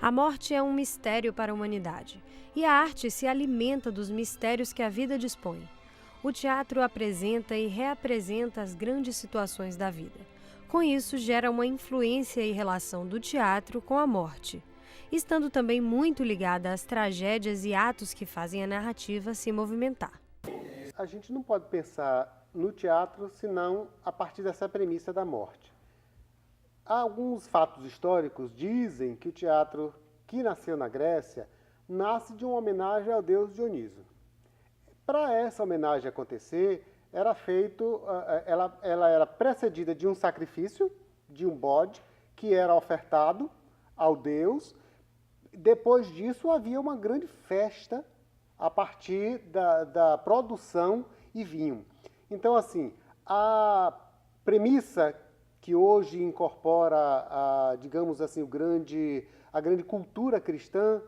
A morte é um mistério para a humanidade, e a arte se alimenta dos mistérios que a vida dispõe. O teatro apresenta e reapresenta as grandes situações da vida. Com isso, gera uma influência e relação do teatro com a morte, estando também muito ligada às tragédias e atos que fazem a narrativa se movimentar. A gente não pode pensar no teatro senão a partir dessa premissa da morte. Alguns fatos históricos dizem que o teatro que nasceu na Grécia nasce de uma homenagem ao deus Dioniso. Para essa homenagem acontecer, ela era precedida de um sacrifício, de um bode, que era ofertado ao deus. Depois disso, havia uma grande festa a partir da produção e vinho. Então, assim, a premissa que hoje incorpora, digamos assim, a grande cultura cristã,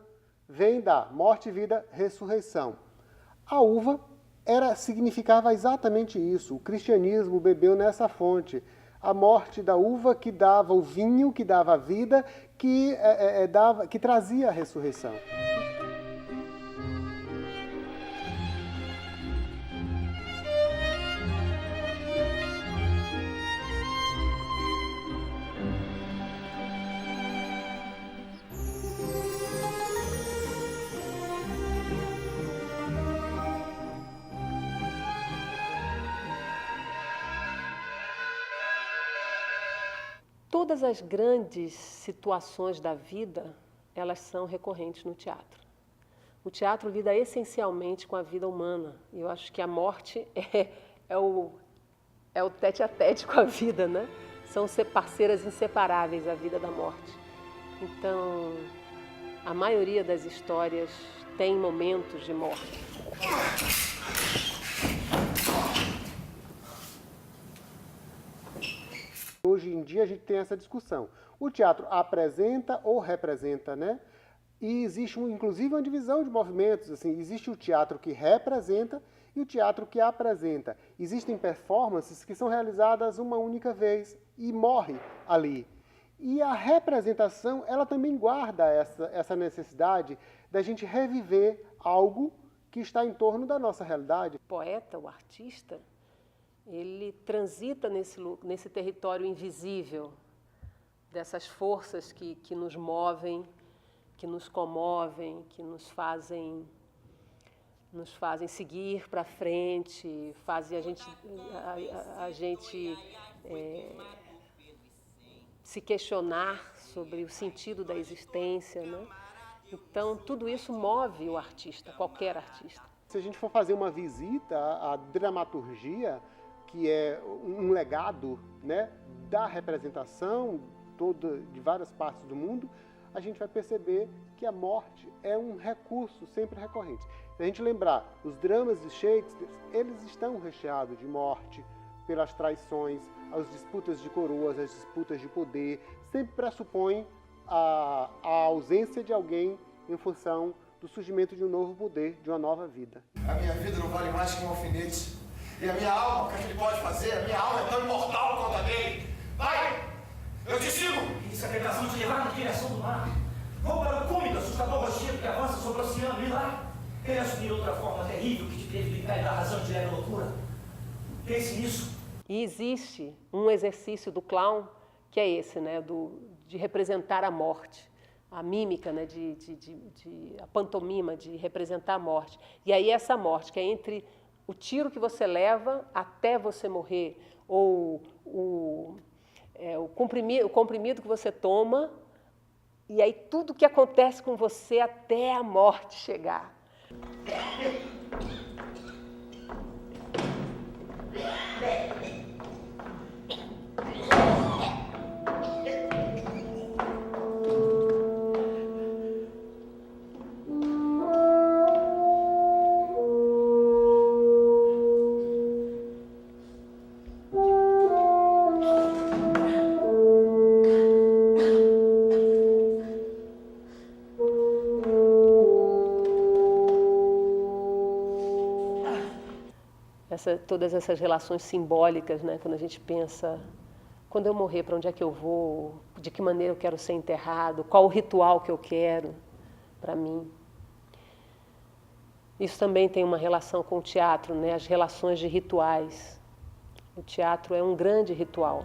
vem da morte, vida, ressurreição. A uva significava exatamente isso. O cristianismo bebeu nessa fonte. A morte da uva que dava o vinho, que dava a vida, que trazia a ressurreição. Todas as grandes situações da vida, elas são recorrentes no teatro. O teatro lida essencialmente com a vida humana. E eu acho que a morte é o tete-a-tete com a vida, né? São parceiras inseparáveis, a vida da morte. Então, a maioria das histórias tem momentos de morte. Hoje em dia a gente tem essa discussão. O teatro apresenta ou representa, né? E existe, inclusive, uma divisão de movimentos. Assim, existe o teatro que representa e o teatro que apresenta. Existem performances que são realizadas uma única vez e morre ali. E a representação, ela também guarda essa necessidade da gente reviver algo que está em torno da nossa realidade. O poeta, o artista, ele transita nesse território invisível, dessas forças que nos movem, que nos comovem, que nos fazem seguir para frente, fazem a gente se questionar sobre o sentido da existência, né? Então, tudo isso move o artista, qualquer artista. Se a gente for fazer uma visita à dramaturgia, que é um legado, né, da representação de várias partes do mundo, a gente vai perceber que a morte é um recurso sempre recorrente. Se a gente lembrar, os dramas de Shakespeare, eles estão recheados de morte, pelas traições, as disputas de coroas, as disputas de poder, sempre pressupõem a ausência de alguém em função do surgimento de um novo poder, de uma nova vida. A minha vida não vale mais que um alfinete. E a minha alma, o que é que ele pode fazer? A minha alma é tão imortal quanto a dele. Vai! Eu te sigo! Isso é a tentação de levar na direção do mar. Vou para o cômico, assustador rochedo que avança sobre o oceano e lá ele assumir outra forma terrível que te prejudicar e dar razão de leve loucura. Pense nisso. E existe um exercício do clown que é esse, né, de representar a morte, a mímica, né, a pantomima de representar a morte. E aí essa morte que é entre o tiro que você leva até você morrer, ou o comprimido que você toma, e aí tudo que acontece com você até a morte chegar. Todas essas relações simbólicas, né, quando a gente pensa quando eu morrer, para onde é que eu vou? De que maneira eu quero ser enterrado? Qual o ritual que eu quero para mim? Isso também tem uma relação com o teatro, né? As relações de rituais. O teatro é um grande ritual.